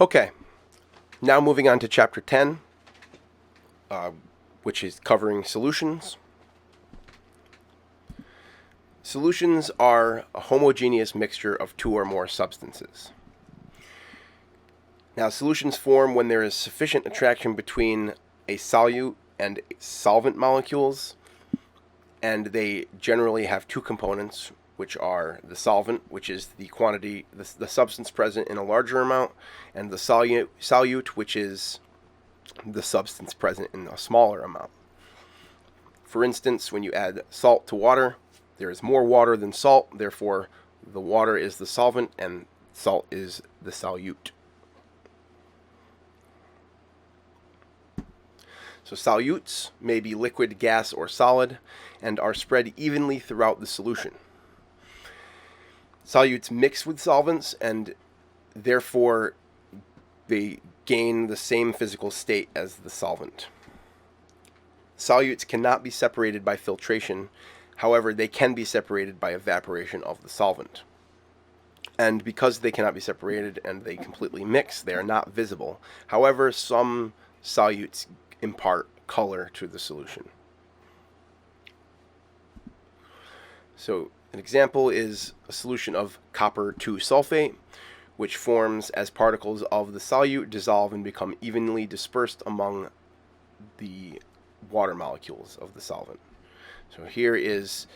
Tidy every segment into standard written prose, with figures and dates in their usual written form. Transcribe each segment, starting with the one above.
Okay, now moving on to Chapter 10, which is covering solutions. Solutions are a homogeneous mixture of two or more substances. Now, solutions form when there is sufficient attraction between a solute and solvent molecules, and they generally have two components, which are the solvent, which is the quantity, the substance present in a larger amount, and the solute, which is the substance present in a smaller amount. For instance, when you add salt to water, there is more water than salt, therefore the water is the solvent and salt is the solute. So solutes may be liquid, gas, or solid, and are spread evenly throughout the solution. Solutes mix with solvents, and therefore they gain the same physical state as the solvent. Solutes cannot be separated by filtration, however, they can be separated by evaporation of the solvent. And because they cannot be separated and they completely mix, they are not visible. However, some solutes impart color to the solution. So an example is a solution of copper 2 sulfate, which forms as particles of the solute dissolve and become evenly dispersed among the water molecules of the solvent. So here is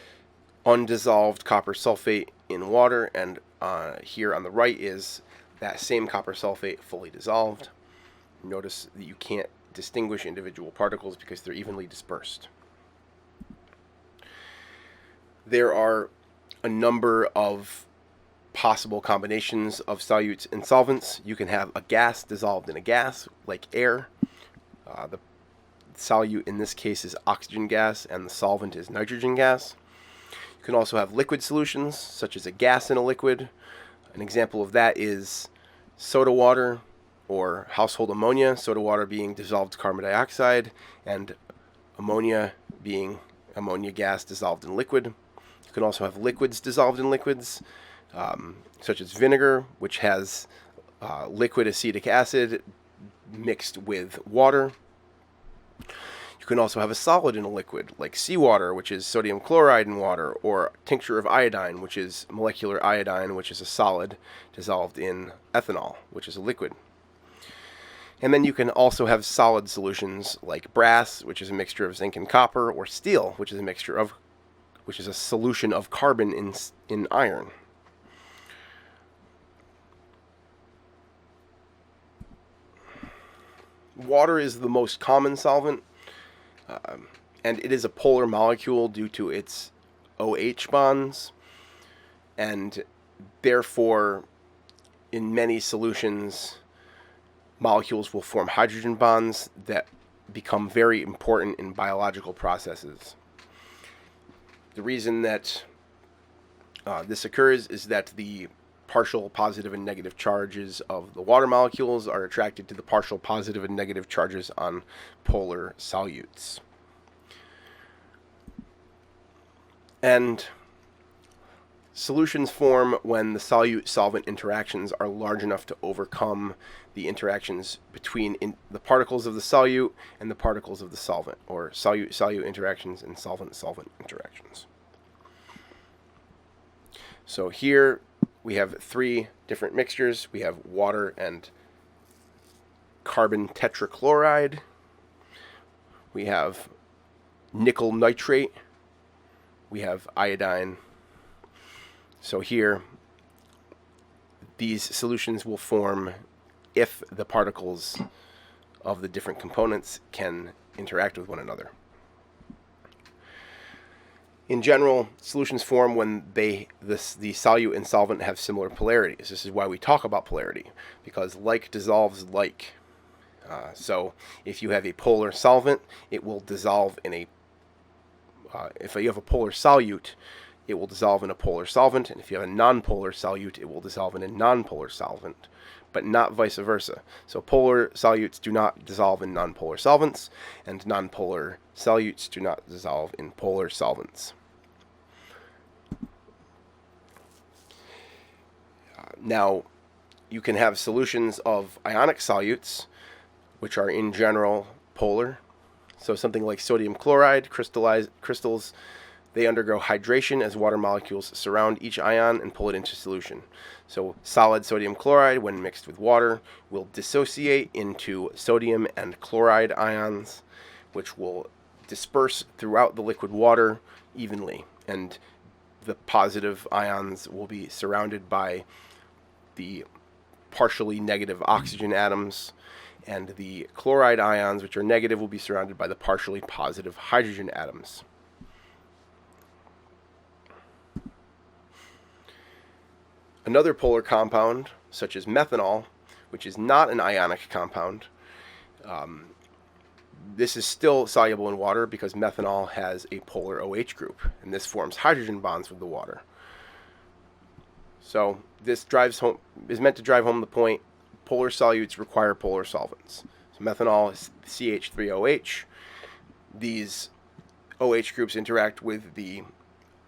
undissolved copper sulfate in water, and here on the right is that same copper sulfate fully dissolved. Notice that you can't distinguish individual particles because they're evenly dispersed. There are a number of possible combinations of solutes and solvents. You can have a gas dissolved in a gas, like air. The solute in this case is oxygen gas, and the solvent is nitrogen gas. You can also have liquid solutions, such as a gas in a liquid. An example of that is soda water or household ammonia, soda water being dissolved carbon dioxide, and ammonia being ammonia gas dissolved in liquid. You can also have liquids dissolved in liquids, such as vinegar, which has liquid acetic acid mixed with water. You can also have a solid in a liquid, like seawater, which is sodium chloride in water, or tincture of iodine, which is molecular iodine, which is a solid dissolved in ethanol, which is a liquid. And then you can also have solid solutions like brass, which is a mixture of zinc and copper, or steel, which is a solution of carbon in iron. Water is the most common solvent, and it is a polar molecule due to its OH bonds, and therefore in many solutions molecules will form hydrogen bonds that become very important in biological processes. The reason that this occurs is that the partial positive and negative charges of the water molecules are attracted to the partial positive and negative charges on polar solutes. And solutions form when the solute-solvent interactions are large enough to overcome the interactions between the particles of the solute and the particles of the solvent, or solute-solute interactions and solvent-solvent interactions. So here we have three different mixtures. We have water and carbon tetrachloride. We have nickel nitrate. We have iodine. So here, these solutions will form if the particles of the different components can interact with one another. In general, solutions form when the solute and solvent have similar polarities. This is why we talk about polarity, because like dissolves like. So if you have a polar solvent, it will dissolve in a... if you have a polar solute, it will dissolve in a polar solvent, and if you have a nonpolar solute, it will dissolve in a nonpolar solvent, but not vice versa. So polar solutes do not dissolve in nonpolar solvents, and nonpolar solutes do not dissolve in polar solvents. Now, you can have solutions of ionic solutes, which are in general polar. So something like sodium chloride, crystals, they undergo hydration as water molecules surround each ion and pull it into solution. So solid sodium chloride, when mixed with water, will dissociate into sodium and chloride ions, which will disperse throughout the liquid water evenly. And the positive ions will be surrounded by the partially negative oxygen atoms, and the chloride ions, which are negative, will be surrounded by the partially positive hydrogen atoms. Another polar compound, such as methanol, which is not an ionic compound, this is still soluble in water because methanol has a polar OH group, and this forms hydrogen bonds with the water. So this is meant to drive home the point: polar solutes require polar solvents. So methanol is CH3OH. These OH groups interact with the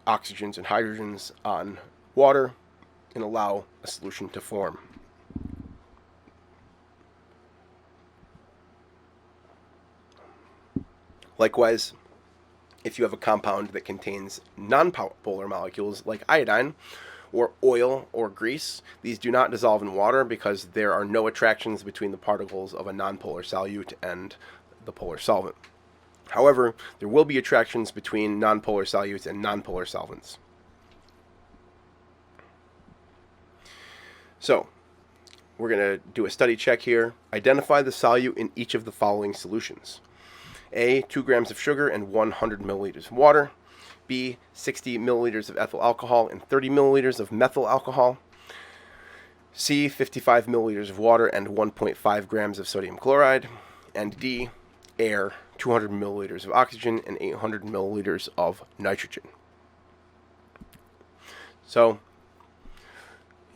oxygens and hydrogens on water and allow a solution to form. Likewise, if you have a compound that contains nonpolar molecules like iodine or oil or grease, these do not dissolve in water because there are no attractions between the particles of a nonpolar solute and the polar solvent. However, there will be attractions between nonpolar solutes and nonpolar solvents. So, we're going to do a study check here. Identify the solute in each of the following solutions. A, 2 grams of sugar and 100 milliliters of water. B, 60 milliliters of ethyl alcohol and 30 milliliters of methyl alcohol. C, 55 milliliters of water and 1.5 grams of sodium chloride. And D, air, 200 milliliters of oxygen and 800 milliliters of nitrogen. So,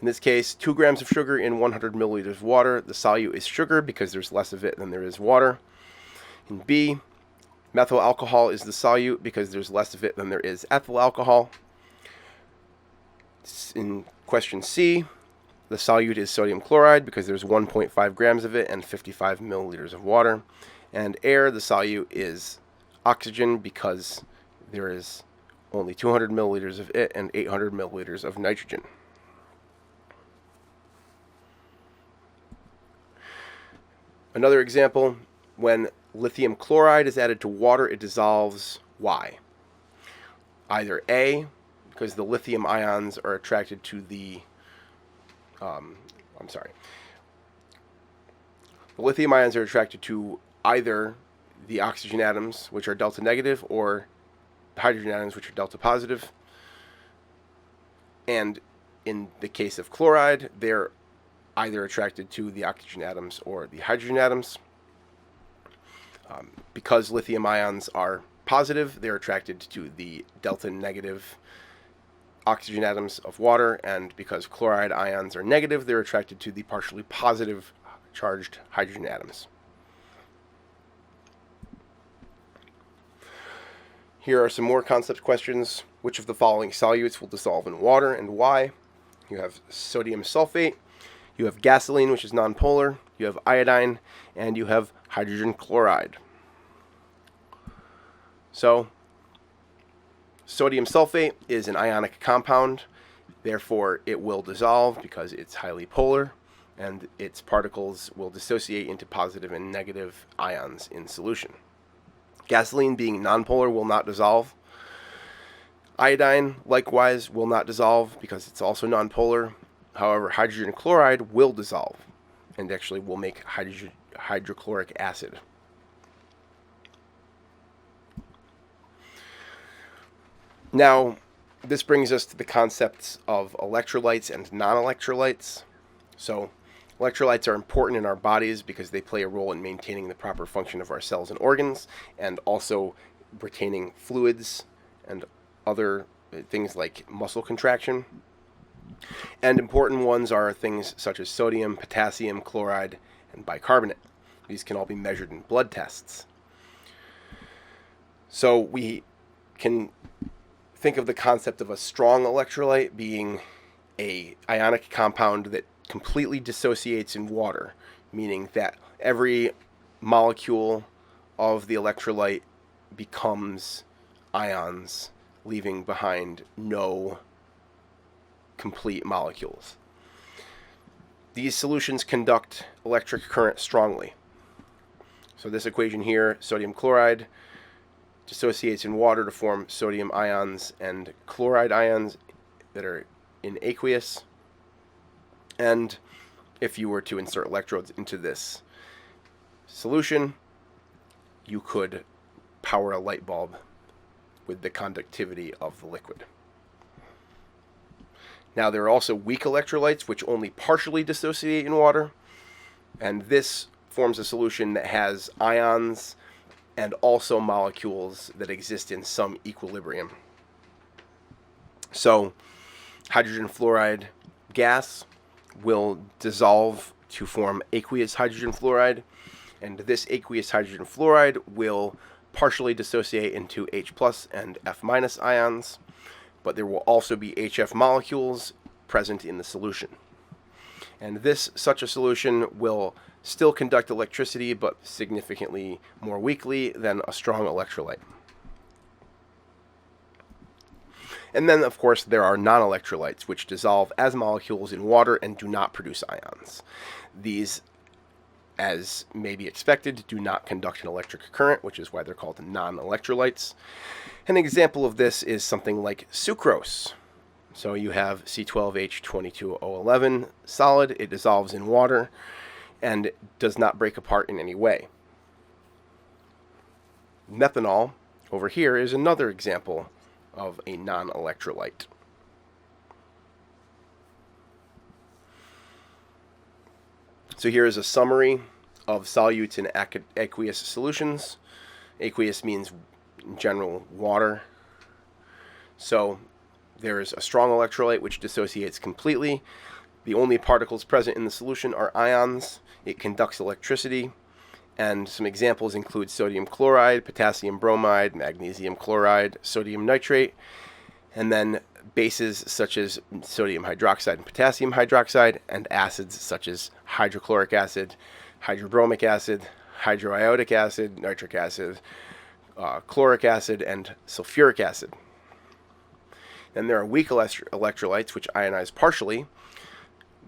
in this case, 2 grams of sugar in 100 milliliters of water. The solute is sugar because there's less of it than there is water. In B, methyl alcohol is the solute because there's less of it than there is ethyl alcohol. In question C, the solute is sodium chloride because there's 1.5 grams of it and 55 milliliters of water. And air, the solute is oxygen because there is only 200 milliliters of it and 800 milliliters of nitrogen. Another example, when lithium chloride is added to water, it dissolves. Why? Either A, because the lithium ions are attracted to the the lithium ions are attracted to either the oxygen atoms, which are delta negative, or the hydrogen atoms, which are delta positive. And in the case of chloride, they're either attracted to the oxygen atoms or the hydrogen atoms. Because lithium ions are positive, they're attracted to the delta negative oxygen atoms of water, and because chloride ions are negative, they're attracted to the partially positive charged hydrogen atoms. Here are some more concept questions. Which of the following solutes will dissolve in water and why? You have sodium sulfate, you have gasoline, which is nonpolar, you have iodine, and you have hydrogen chloride. So, sodium sulfate is an ionic compound, therefore it will dissolve because it's highly polar, and its particles will dissociate into positive and negative ions in solution. Gasoline, being nonpolar, will not dissolve. Iodine, likewise, will not dissolve because it's also nonpolar. However, hydrogen chloride will dissolve and actually will make hydrochloric acid. Now, this brings us to the concepts of electrolytes and non-electrolytes. So, electrolytes are important in our bodies because they play a role in maintaining the proper function of our cells and organs, and also retaining fluids and other things like muscle contraction. And important ones are things such as sodium, potassium, chloride, and bicarbonate. These can all be measured in blood tests. So we can think of the concept of a strong electrolyte being a ionic compound that completely dissociates in water, meaning that every molecule of the electrolyte becomes ions, leaving behind no complete molecules. These solutions conduct electric current strongly. So this equation here, sodium chloride dissociates in water to form sodium ions and chloride ions that are in aqueous. And if you were to insert electrodes into this solution, you could power a light bulb with the conductivity of the liquid. Now, there are also weak electrolytes which only partially dissociate in water, and this forms a solution that has ions and also molecules that exist in some equilibrium. So, hydrogen fluoride gas will dissolve to form aqueous hydrogen fluoride, and this aqueous hydrogen fluoride will partially dissociate into H plus and F minus ions, but there will also be HF molecules present in the solution. And such a solution will still conduct electricity, but significantly more weakly than a strong electrolyte. And then, of course, there are non-electrolytes, which dissolve as molecules in water and do not produce ions. These, as may be expected, do not conduct an electric current, which is why they're called non-electrolytes. An example of this is something like sucrose. So you have C12H22O11 solid. It dissolves in water and does not break apart in any way. Methanol, over here, is another example of a non-electrolyte. So here is a summary of solutes in aqueous solutions. Aqueous means, in general, water. So there is a strong electrolyte which dissociates completely. The only particles present in the solution are ions. It conducts electricity. And some examples include sodium chloride, potassium bromide, magnesium chloride, sodium nitrate, and then bases such as sodium hydroxide and potassium hydroxide, and acids such as hydrochloric acid, hydrobromic acid, hydroiodic acid, nitric acid, chloric acid, and sulfuric acid. Then there are weak electrolytes which ionize partially.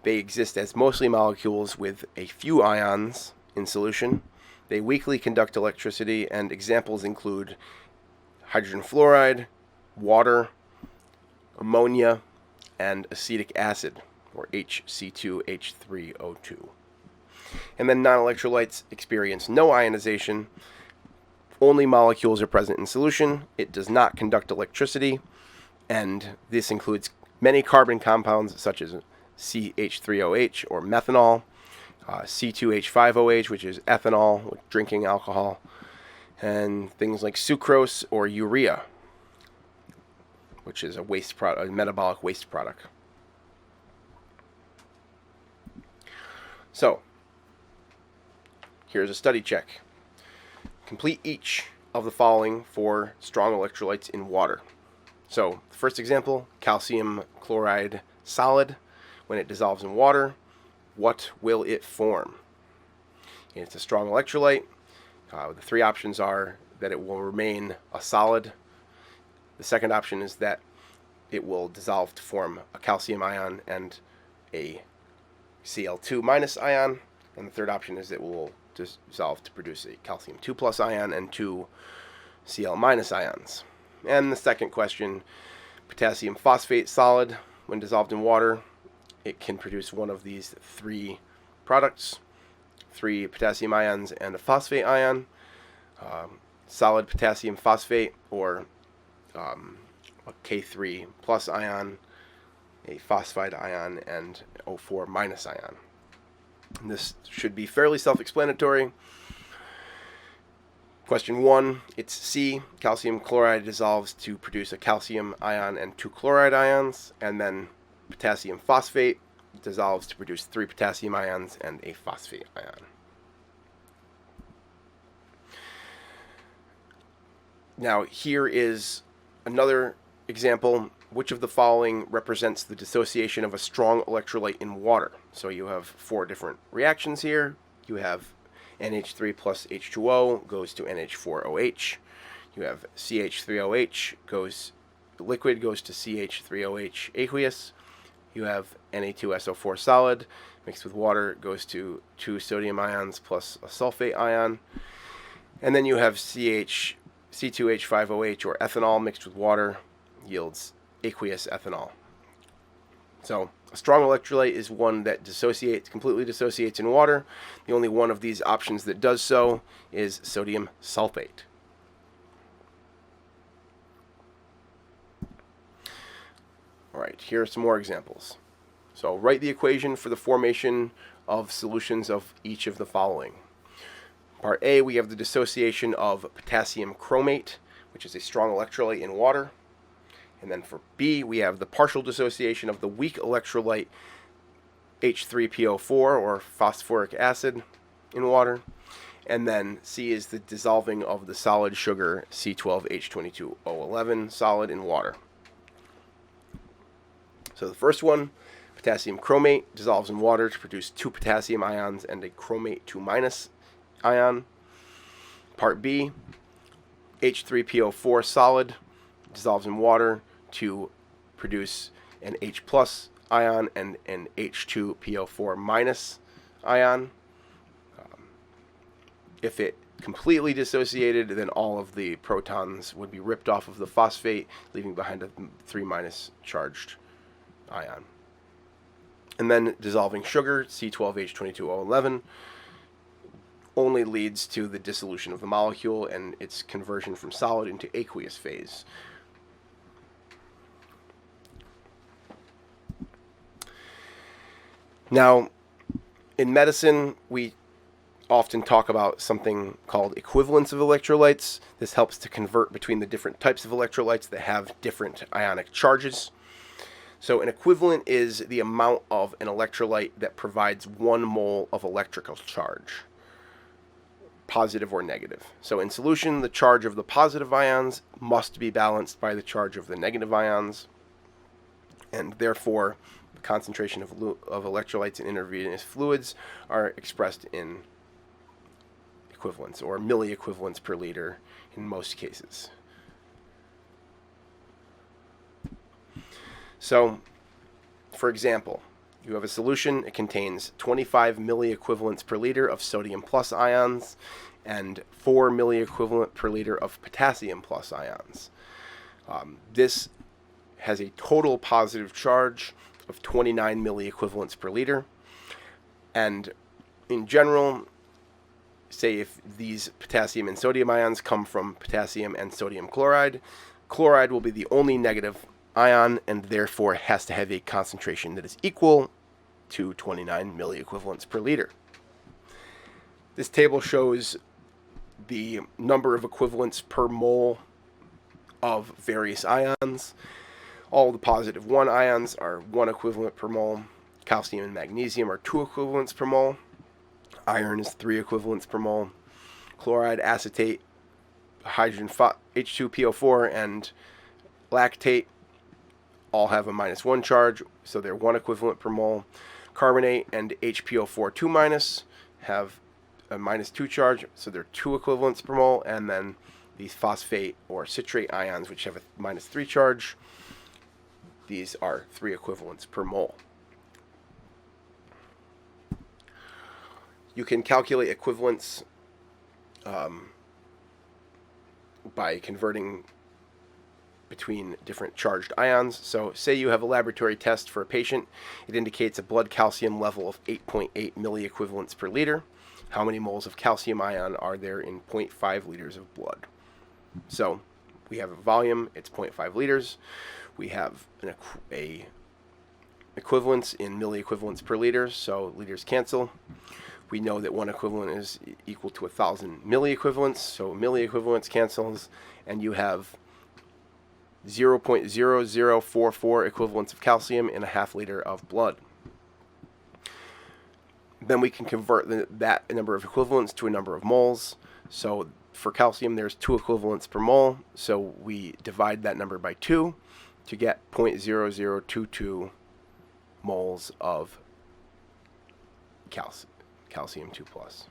They exist as mostly molecules with a few ions in solution. They weakly conduct electricity, and examples include hydrogen fluoride, water, ammonia, and acetic acid, or HC2H3O2. And then non-electrolytes experience no ionization. Only molecules are present in solution. It does not conduct electricity, and this includes many carbon compounds such as CH3OH or methanol, C2H5OH, which is ethanol, drinking alcohol, and things like sucrose or urea, which is a waste product, a metabolic waste product. So, here's a study check. Complete each of the following for strong electrolytes in water. So, the first example, calcium chloride solid. When it dissolves in water, what will it form? And it's a strong electrolyte. The three options are that it will remain a solid. The second option is that it will dissolve to form a calcium ion and a Cl2 minus ion. And the third option is that it will dissolve to produce a calcium 2 plus ion and two Cl minus ions. And the second question, potassium phosphate solid, when dissolved in water, it can produce one of these three products, 3 potassium ions and a phosphate ion, solid potassium phosphate, or a K3 plus ion, a phosphide ion, and O4 minus ion. And this should be fairly self-explanatory. Question 1, it's C. Calcium chloride dissolves to produce a calcium ion and 2 chloride ions, and then potassium phosphate dissolves to produce 3 potassium ions and a phosphate ion. Now, here is another example which of the following represents the dissociation of a strong electrolyte in water? So you have 4 different reactions here. You have NH3 plus H2O goes to NH4OH. You have CH3OH liquid goes to CH3OH aqueous. You have Na2SO4 solid mixed with water goes to 2 sodium ions plus a sulfate ion. And then you have C2H5OH or ethanol mixed with water yields aqueous ethanol. So a strong electrolyte is one that completely dissociates in water. The only one of these options that does so is sodium sulfate. All right, here are some more examples. So write the equation for the formation of solutions of each of the following. Part A, we have the dissociation of potassium chromate, which is a strong electrolyte in water. And then for B, we have the partial dissociation of the weak electrolyte H3PO4 or phosphoric acid in water. And then C is the dissolving of the solid sugar C12H22O11 solid in water. So the first one, potassium chromate, dissolves in water to produce 2 potassium ions and a chromate 2- ion. Part B, H3PO4 solid, dissolves in water to produce an H+ ion and an H2PO4- ion. If it completely dissociated, then all of the protons would be ripped off of the phosphate, leaving behind a 3- charged ion. And then dissolving sugar, C12H22O11, only leads to the dissolution of the molecule and its conversion from solid into aqueous phase. Now, in medicine, we often talk about something called equivalence of electrolytes. This helps to convert between the different types of electrolytes that have different ionic charges. So an equivalent is the amount of an electrolyte that provides 1 mole of electrical charge, positive or negative. So in solution, the charge of the positive ions must be balanced by the charge of the negative ions, and therefore the concentration of electrolytes in intravenous fluids are expressed in equivalents or milliequivalents per liter in most cases. So, for example, you have a solution. It contains 25 milliequivalents per liter of sodium plus ions and 4 milliequivalent per liter of potassium plus ions. This has a total positive charge of 29 milliequivalents per liter. And in general, say if these potassium and sodium ions come from potassium and sodium chloride, chloride will be the only negative ion and therefore has to have a concentration that is equal to 29 milliequivalents per liter. This table shows the number of equivalents per mole of various ions. All the positive 1 ions are 1 equivalent per mole. Calcium and magnesium are 2 equivalents per mole. Iron is 3 equivalents per mole. Chloride, acetate, hydrogen H2PO4, and lactate all have a -1 charge, so they're 1 equivalent per mole. Carbonate and HPO4 2- have a -2 charge, so they're 2 equivalents per mole. And then these phosphate or citrate ions, which have a -3 charge, these are 3 equivalents per mole. You can calculate equivalence by converting between different charged ions. So say you have a laboratory test for a patient. It indicates a blood calcium level of 8.8 milliequivalents per liter. How many moles of calcium ion are there in 0.5 liters of blood? So we have a volume, it's 0.5 liters. We have a equivalence in milliequivalents per liter, so liters cancel. We know that 1 equivalent is equal to 1,000 milliequivalents, so milliequivalents cancels, and you have 0.0044 equivalents of calcium in a half liter of blood. Then we can convert that number of equivalents to a number of moles. So for calcium, there's 2 equivalents per mole, so we divide that number by 2 to get 0.0022 moles of calcium 2 plus.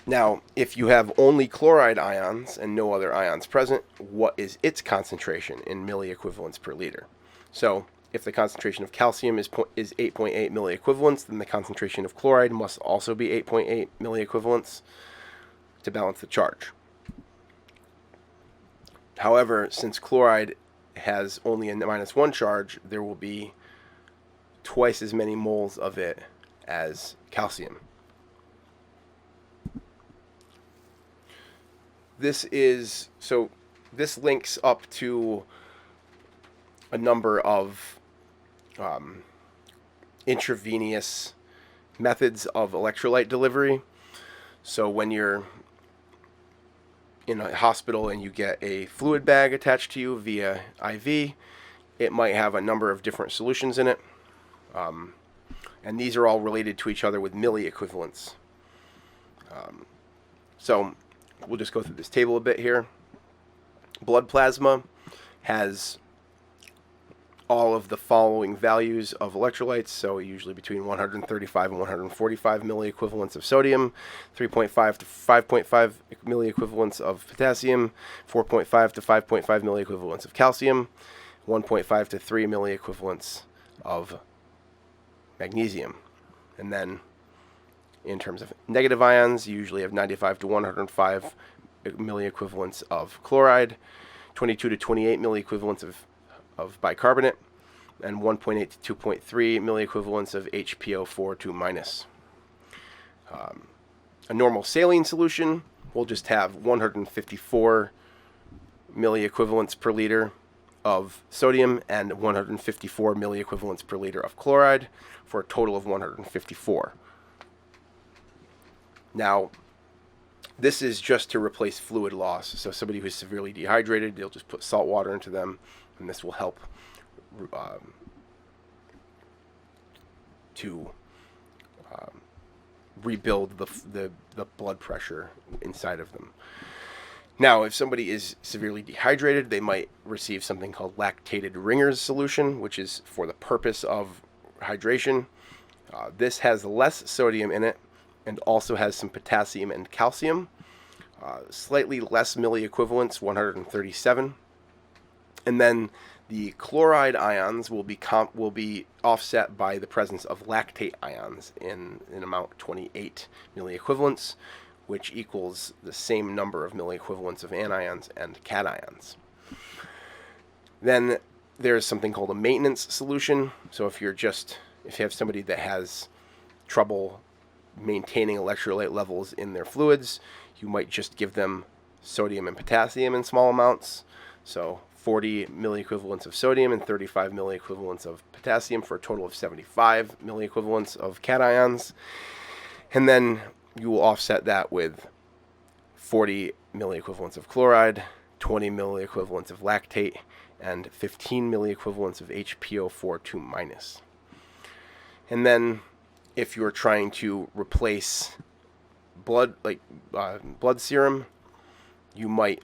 Now, if you have only chloride ions and no other ions present, what is its concentration in milliequivalents per liter? So, if the concentration of calcium is 8.8 milliequivalents, then the concentration of chloride must also be 8.8 milliequivalents to balance the charge. However, since chloride has only a -1 charge, there will be twice as many moles of it as calcium. This links up to a number of intravenous methods of electrolyte delivery. So when you're in a hospital and you get a fluid bag attached to you via IV, it might have a number of different solutions in it. And these are all related to each other with milliequivalents. So we'll just go through this table a bit here. Blood plasma has all of the following values of electrolytes, so usually between 135 and 145 milliequivalents of sodium, 3.5 to 5.5 milliequivalents of potassium, 4.5 to 5.5 milliequivalents of calcium, 1.5 to 3 milliequivalents of magnesium. And then in terms of negative ions, you usually have 95 to 105 milliequivalents of chloride, 22 to 28 milliequivalents of bicarbonate, and 1.8 to 2.3 milliequivalents of HPO4 minus. A normal saline solution will just have 154 milliequivalents per liter of sodium and 154 milliequivalents per liter of chloride for a total of 154. Now, this is just to replace fluid loss. So somebody who's severely dehydrated, they'll just put salt water into them, and this will help to rebuild the blood pressure inside of them. Now, if somebody is severely dehydrated, they might receive something called lactated Ringer's solution, which is for the purpose of hydration. This has less sodium in it and also has some potassium and calcium. Slightly less milliequivalents, 137. And then the chloride ions will be offset by the presence of lactate ions in amount 28 milliequivalents, which equals the same number of milliequivalents of anions and cations. Then there's something called a maintenance solution. So if you have somebody that has trouble maintaining electrolyte levels in their fluids, you might just give them sodium and potassium in small amounts. So 40 milliequivalents of sodium and 35 milliequivalents of potassium for a total of 75 milliequivalents of cations. And then you will offset that with 40 milliequivalents of chloride, 20 milliequivalents of lactate, and 15 milliequivalents of HPO4 minus. And then if you're trying to replace blood serum, you might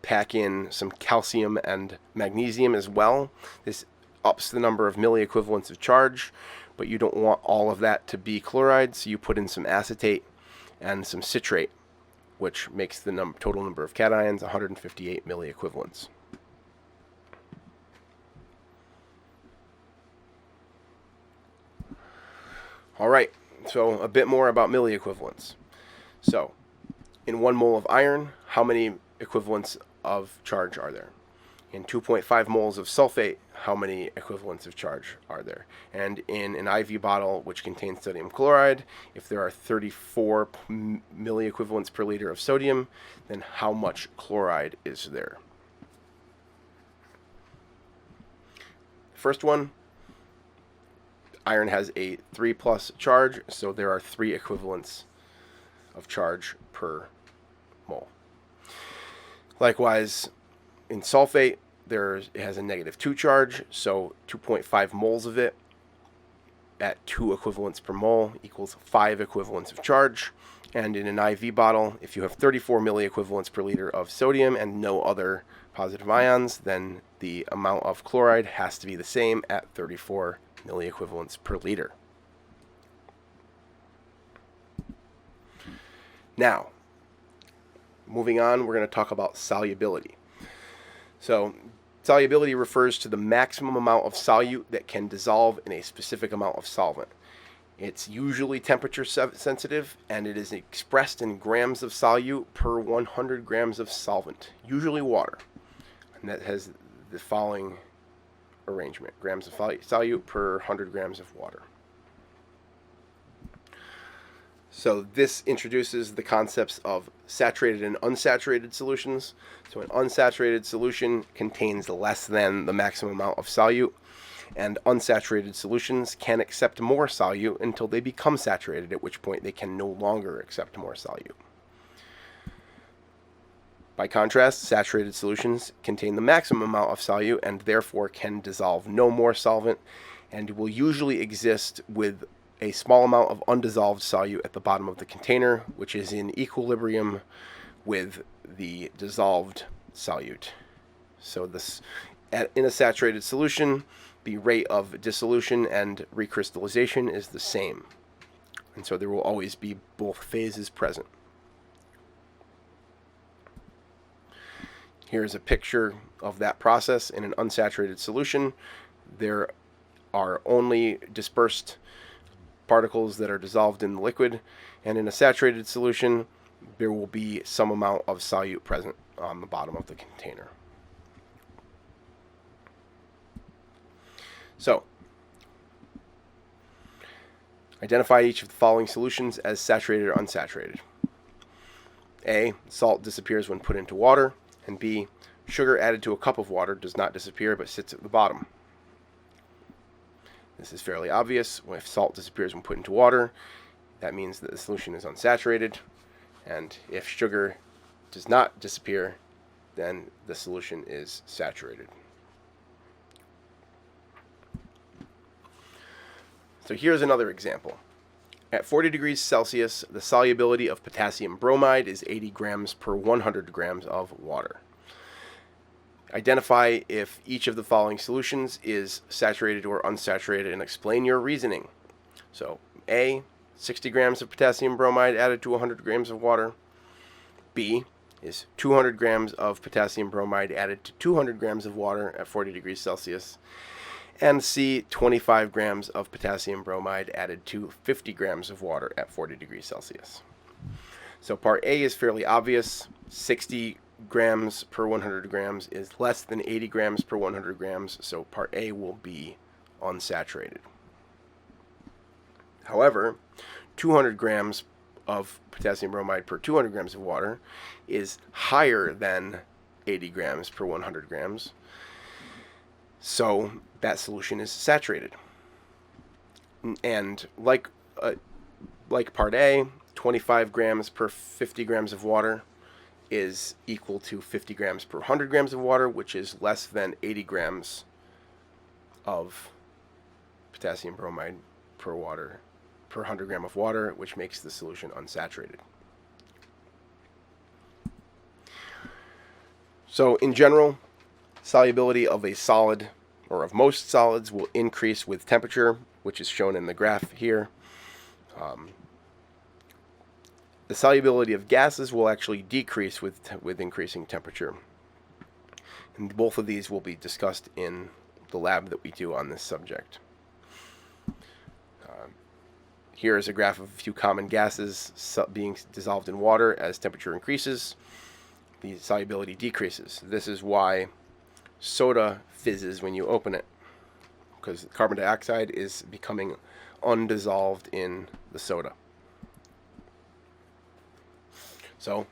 pack in some calcium and magnesium as well. This ups the number of milliequivalents of charge, but you don't want all of that to be chloride, so you put in some acetate and some citrate, which makes the total number of cations 158 milliequivalents. All right, so a bit more about milliequivalents. So, in 1 mole of iron, how many equivalents of charge are there? In 2.5 moles of sulfate, how many equivalents of charge are there? And in an IV bottle which contains sodium chloride, if there are 34 milliequivalents per liter of sodium, then how much chloride is there? First one, iron has a 3+ charge, so there are 3 equivalents of charge per mole. Likewise, in sulfate, it has a -2 charge, so 2.5 moles of it at 2 equivalents per mole equals 5 equivalents of charge. And in an IV bottle, if you have 34 milliequivalents per liter of sodium and no other positive ions, then the amount of chloride has to be the same at 34 milliequivalents per liter. Now, moving on, we're going to talk about solubility. So, solubility refers to the maximum amount of solute that can dissolve in a specific amount of solvent. It's usually temperature sensitive, and it is expressed in grams of solute per 100 grams of solvent, usually water. And that has the following arrangement: grams of solute per 100 grams of water. So this introduces the concepts of saturated and unsaturated solutions. So an unsaturated solution contains less than the maximum amount of solute, and unsaturated solutions can accept more solute until they become saturated, at which point they can no longer accept more solute. By contrast, saturated solutions contain the maximum amount of solute and therefore can dissolve no more solvent, and will usually exist with a small amount of undissolved solute at the bottom of the container, which is in equilibrium with the dissolved solute. So in a saturated solution, the rate of dissolution and recrystallization is the same. And so there will always be both phases present. Here's a picture of that process in an unsaturated solution. There are only dispersed particles that are dissolved in the liquid, and in a saturated solution, there will be some amount of solute present on the bottom of the container. So, identify each of the following solutions as saturated or unsaturated. A, salt disappears when put into water, and B, sugar added to a cup of water does not disappear but sits at the bottom. This is fairly obvious. If salt disappears when put into water, that means that the solution is unsaturated, and if sugar does not disappear, then the solution is saturated. So here's another example. At 40 degrees Celsius, the solubility of potassium bromide is 80 grams per 100 grams of water. Identify if each of the following solutions is saturated or unsaturated and explain your reasoning. So A, 60 grams of potassium bromide added to 100 grams of water. B is 200 grams of potassium bromide added to 200 grams of water at 40 degrees Celsius. And C, 25 grams of potassium bromide added to 50 grams of water at 40 degrees Celsius. So part A is fairly obvious. 60 grams per 100 grams is less than 80 grams per 100 grams, so part A will be unsaturated. However, 200 grams of potassium bromide per 200 grams of water is higher than 80 grams per 100 grams, so that solution is saturated. And like part A, 25 grams per 50 grams of water is equal to 50 grams per 100 grams of water, which is less than 80 grams of potassium bromide per 100 gram of water, which makes the solution unsaturated. So in general, solubility of a solid, or of most solids, will increase with temperature, which is shown in the graph here. The solubility of gases will actually decrease with increasing temperature. And both of these will be discussed in the lab that we do on this subject. Here is a graph of a few common gases being dissolved in water. As temperature increases, the solubility decreases. This is why soda fizzes when you open it, because carbon dioxide is becoming undissolved in the soda. So,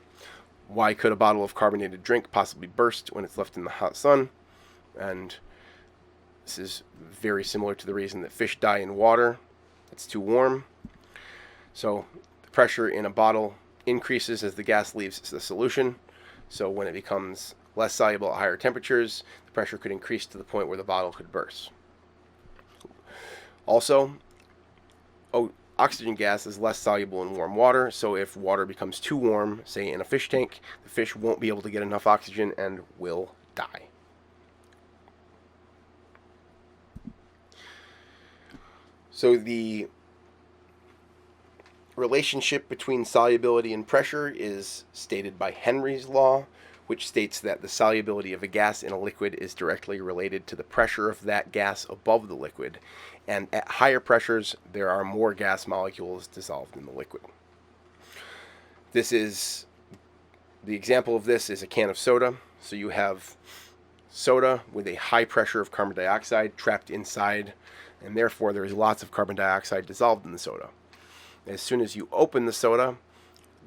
why could a bottle of carbonated drink possibly burst when it's left in the hot sun? And this is very similar to the reason that fish die in water. It's too warm. So, the pressure in a bottle increases as the gas leaves the solution. So, when it becomes less soluble at higher temperatures, the pressure could increase to the point where the bottle could burst. Also, Oxygen gas is less soluble in warm water, so if water becomes too warm, say in a fish tank, the fish won't be able to get enough oxygen and will die. So the relationship between solubility and pressure is stated by Henry's law, which states that the solubility of a gas in a liquid is directly related to the pressure of that gas above the liquid, and at higher pressures there are more gas molecules dissolved in the liquid. The example of this is a can of soda. So you have soda with a high pressure of carbon dioxide trapped inside, and therefore there is lots of carbon dioxide dissolved in the soda. As soon as you open the soda,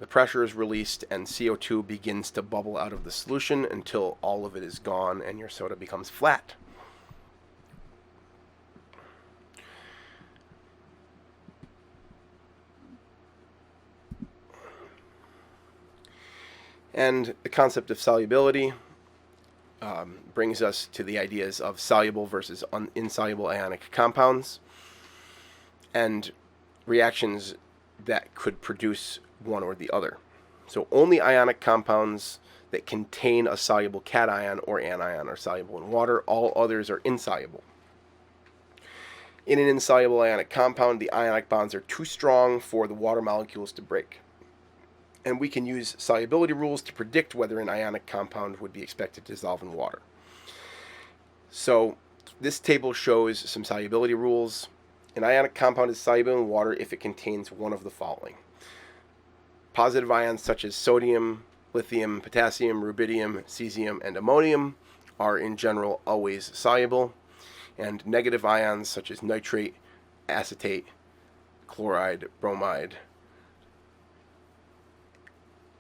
the pressure is released and CO2 begins to bubble out of the solution until all of it is gone and your soda becomes flat. And the concept of solubility brings us to the ideas of soluble versus insoluble ionic compounds and reactions that could produce one or the other. So only ionic compounds that contain a soluble cation or anion are soluble in water. All others are insoluble. In an insoluble ionic compound, the ionic bonds are too strong for the water molecules to break. And we can use solubility rules to predict whether an ionic compound would be expected to dissolve in water. So this table shows some solubility rules. An ionic compound is soluble in water if it contains one of the following. Positive ions such as sodium, lithium, potassium, rubidium, cesium, and ammonium are in general always soluble, and negative ions such as nitrate, acetate, chloride, bromide,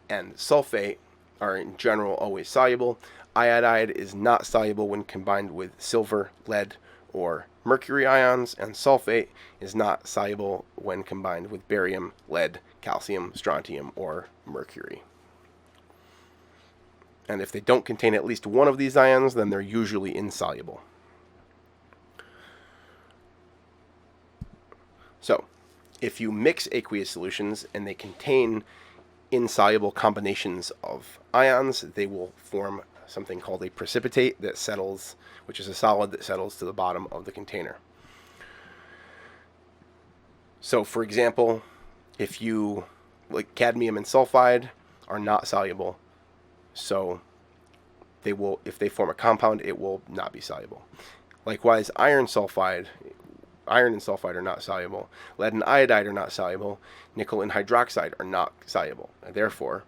and sulfate are in general always soluble. Iodide is not soluble when combined with silver, lead, or mercury ions, and sulfate is not soluble when combined with barium, lead, calcium, strontium, or mercury. And if they don't contain at least one of these ions, then they're usually insoluble. So, if you mix aqueous solutions and they contain insoluble combinations of ions, they will form something called a precipitate that settles, which is a solid that settles to the bottom of the container. So, for example, if you, like cadmium and sulfide, are not soluble, so they will, if they form a compound, it will not be soluble. Likewise, iron and sulfide are not soluble. Lead and iodide are not soluble. Nickel and hydroxide are not soluble. And therefore,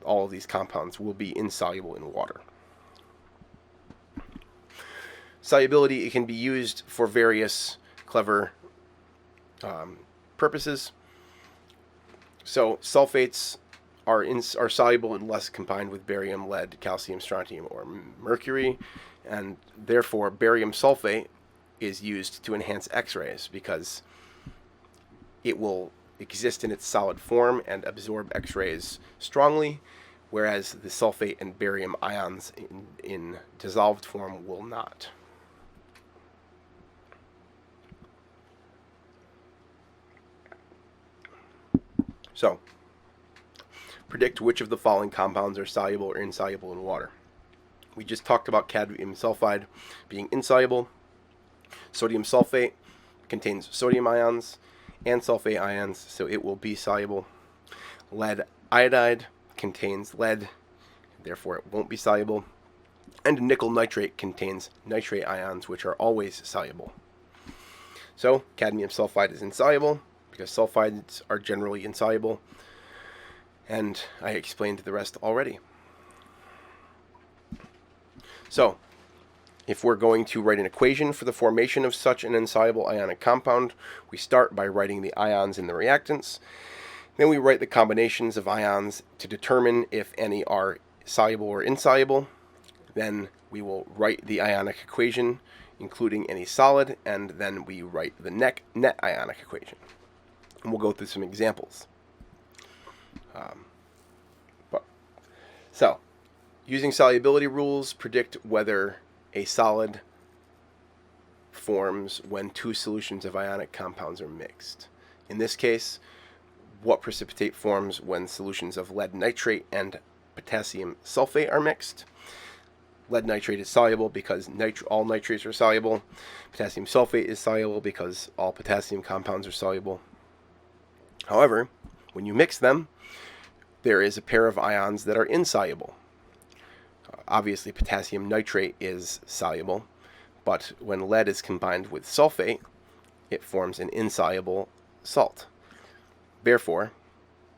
all of these compounds will be insoluble in water. Solubility, it can be used for various clever purposes. So sulfates are soluble unless combined with barium, lead, calcium, strontium, or mercury, and therefore barium sulfate is used to enhance X-rays because it will exist in its solid form and absorb X-rays strongly, whereas the sulfate and barium ions in dissolved form will not. So, predict which of the following compounds are soluble or insoluble in water. We just talked about cadmium sulfide being insoluble. Sodium sulfate contains sodium ions and sulfate ions, so it will be soluble. Lead iodide contains lead, therefore it won't be soluble. And nickel nitrate contains nitrate ions, which are always soluble. So cadmium sulfide is insoluble because sulfides are generally insoluble, and I explained the rest already. So, if we're going to write an equation for the formation of such an insoluble ionic compound, we start by writing the ions in the reactants. Then we write the combinations of ions to determine if any are soluble or insoluble. Then we will write the ionic equation, including any solid, and then we write the net ionic equation. And we'll go through some examples. So, using solubility rules, predict whether a solid forms when two solutions of ionic compounds are mixed. In this case, what precipitate forms when solutions of lead nitrate and potassium sulfate are mixed. Lead nitrate is soluble because all nitrates are soluble. Potassium sulfate is soluble because all potassium compounds are soluble. However, when you mix them, there is a pair of ions that are insoluble. Obviously, potassium nitrate is soluble, but when lead is combined with sulfate, it forms an insoluble salt. Therefore,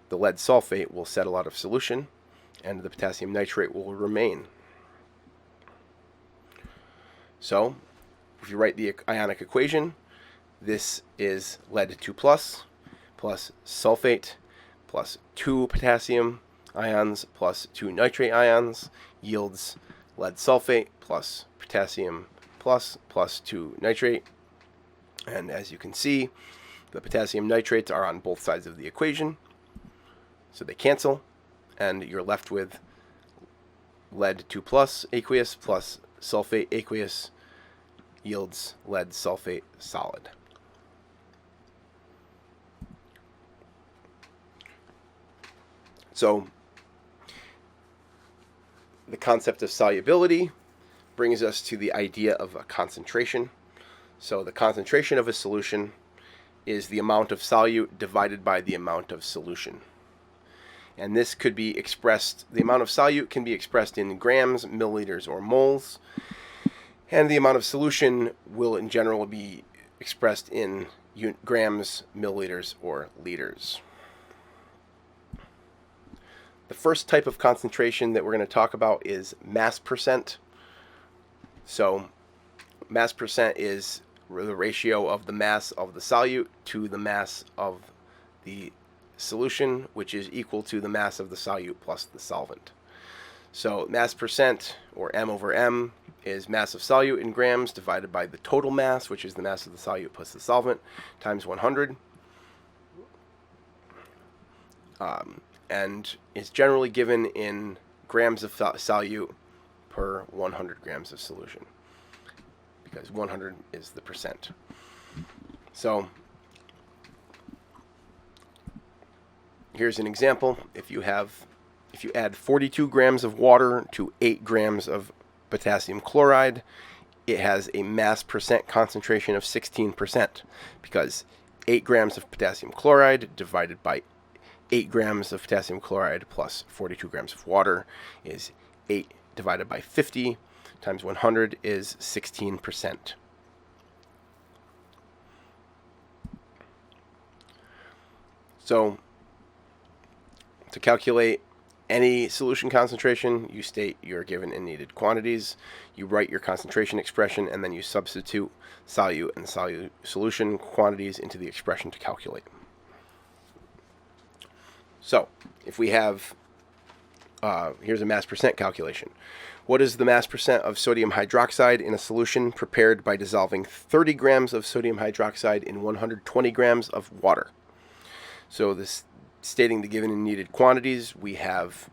the lead sulfate will settle out of solution, and the potassium nitrate will remain. So, if you write the ionic equation, this is lead 2 plus sulfate plus 2 potassium ions plus 2 nitrate ions yields lead sulfate plus potassium plus 2 nitrate. And as you can see, the potassium nitrates are on both sides of the equation, so they cancel, and you're left with lead 2 plus aqueous plus sulfate aqueous yields lead sulfate solid. So the concept of solubility brings us to the idea of a concentration. So the concentration of a solution is the amount of solute divided by the amount of solution. And this could be expressed, the amount of solute can be expressed in grams, milliliters, or moles. And the amount of solution will in general be expressed in grams, milliliters, or liters. The first type of concentration that we're going to talk about is mass percent. So mass percent is the ratio of the mass of the solute to the mass of the solution, which is equal to the mass of the solute plus the solvent. So mass percent, or M over M, is mass of solute in grams divided by the total mass, which is the mass of the solute plus the solvent, times 100. And is generally given in grams of solute per 100 grams of solution, because 100 is the percent. So here's an example. If you add 42 grams of water to 8 grams of potassium chloride, it has a mass percent concentration of 16%, because 8 grams of potassium chloride divided by 8 grams of potassium chloride plus 42 grams of water is 8 divided by 50 times 100 is 16%. So to calculate any solution concentration, you state your given and needed quantities, you write your concentration expression, and then you substitute solute and solution quantities into the expression to calculate. So if we have, here's a mass percent calculation. What is the mass percent of sodium hydroxide in a solution prepared by dissolving 30 grams of sodium hydroxide in 120 grams of water? So this stating the given and needed quantities, we have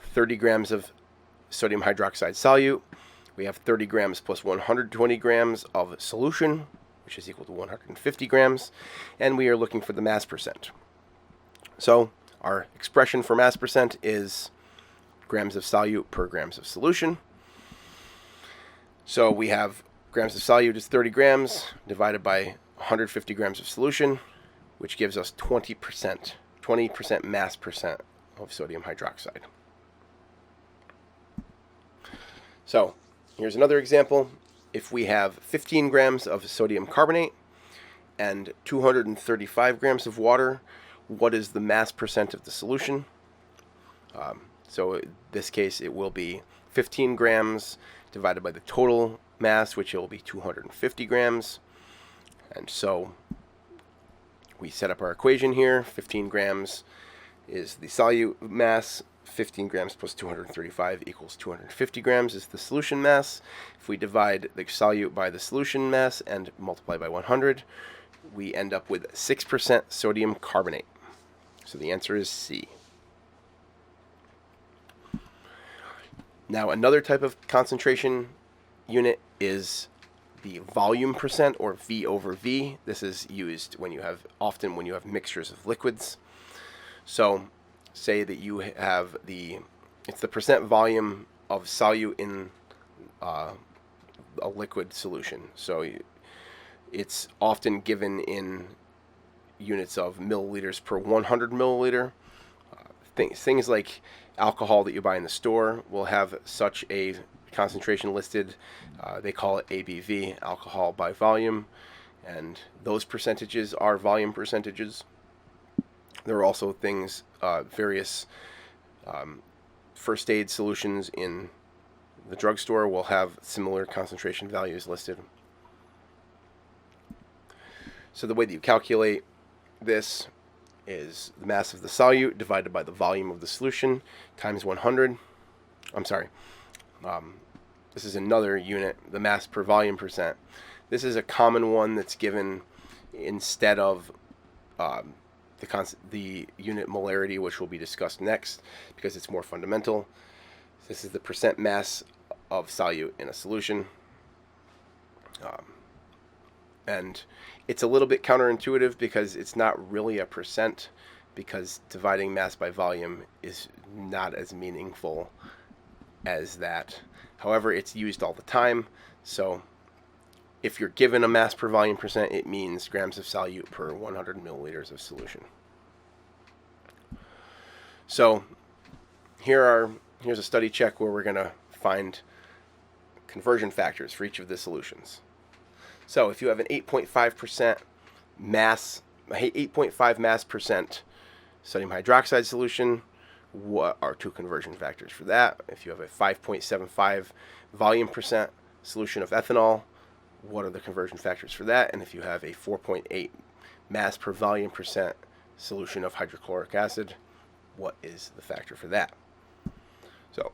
30 grams of sodium hydroxide solute, we have 30 grams plus 120 grams of solution, which is equal to 150 grams, and we are looking for the mass percent. So our expression for mass percent is grams of solute per grams of solution. So we have grams of solute is 30 grams divided by 150 grams of solution, which gives us 20% mass percent of sodium hydroxide. So here's another example. If we have 15 grams of sodium carbonate and 235 grams of water, what is the mass percent of the solution? So in this case, it will be 15 grams divided by the total mass, which will be 250 grams. And so we set up our equation here. 15 grams is the solute mass. 15 grams plus 235 equals 250 grams is the solution mass. If we divide the solute by the solution mass and multiply by 100, we end up with 6% sodium carbonate. So the answer is C. Now another type of concentration unit is the volume percent, or V over V. This is used when you have mixtures of liquids. So say that you have it's the percent volume of solute in a liquid solution. So it's often given in units of milliliters per 100 milliliter. Things like alcohol that you buy in the store will have such a concentration listed. They call it ABV, alcohol by volume, and those percentages are volume percentages. There are also things, various first aid solutions in the drugstore will have similar concentration values listed. So the way that you calculate this is the mass of the solute divided by the volume of the solution times 100. I'm sorry. This is another unit, the mass per volume percent. This is a common one that's given instead of the unit molarity, which will be discussed next because it's more fundamental. This is the percent mass of solute in a solution. And it's a little bit counterintuitive because it's not really a percent, because dividing mass by volume is not as meaningful as that. However, it's used all the time. So if you're given a mass per volume percent, it means grams of solute per 100 milliliters of solution. So here's a study check where we're going to find conversion factors for each of the solutions. So if you have an 8.5% mass, 8.5 mass percent sodium hydroxide solution, what are two conversion factors for that? If you have a 5.75 volume percent solution of ethanol, what are the conversion factors for that? And if you have a 4.8 mass per volume percent solution of hydrochloric acid, what is the factor for that? So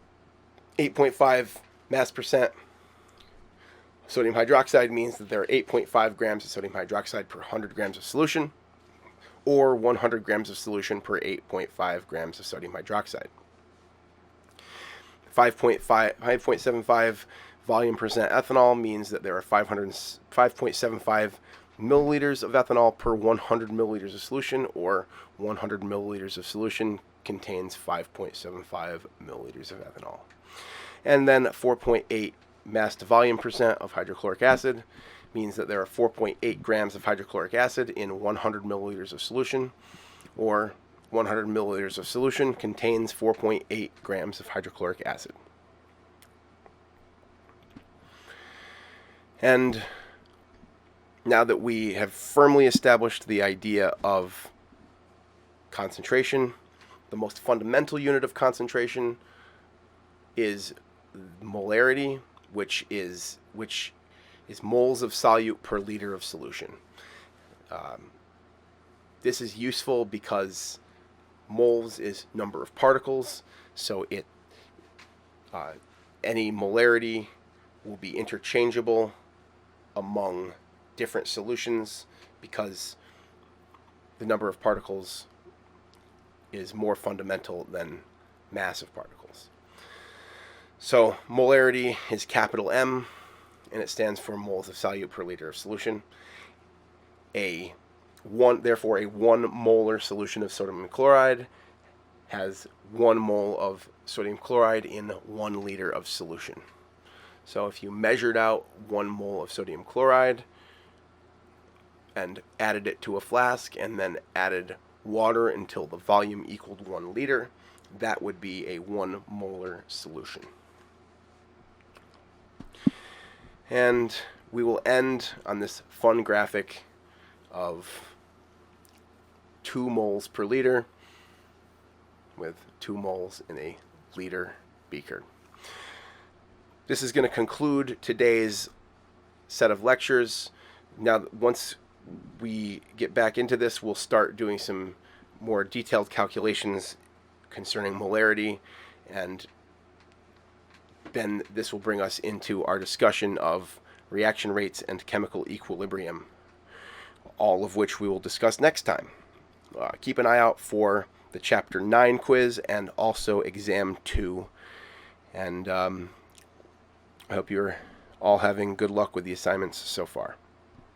8.5 mass percent sodium hydroxide means that there are 8.5 grams of sodium hydroxide per 100 grams of solution, or 100 grams of solution per 8.5 grams of sodium hydroxide. 5.75 volume percent ethanol means that there are 5.75 milliliters of ethanol per 100 milliliters of solution, or 100 milliliters of solution contains 5.75 milliliters of ethanol. And then 4.8 mass to volume percent of hydrochloric acid means that there are 4.8 grams of hydrochloric acid in 100 milliliters of solution, or 100 milliliters of solution contains 4.8 grams of hydrochloric acid. And now that we have firmly established the idea of concentration, the most fundamental unit of concentration is molarity, which is moles of solute per liter of solution. This is useful because moles is number of particles, so any molarity will be interchangeable among different solutions because the number of particles is more fundamental than mass of particles. So molarity is capital M, and it stands for moles of solute per liter of solution. Therefore, a 1 molar solution of sodium chloride has 1 mole of sodium chloride in 1 liter of solution. So if you measured out 1 mole of sodium chloride and added it to a flask and then added water until the volume equaled 1 liter, that would be a 1 molar solution. And we will end on this fun graphic of 2 moles per liter with 2 moles in a liter beaker. This is going to conclude today's set of lectures. Now, once we get back into this, we'll start doing some more detailed calculations concerning molarity, and then this will bring us into our discussion of reaction rates and chemical equilibrium, all of which we will discuss next time. Keep an eye out for the Chapter 9 quiz and also Exam 2. And I hope you're all having good luck with the assignments so far.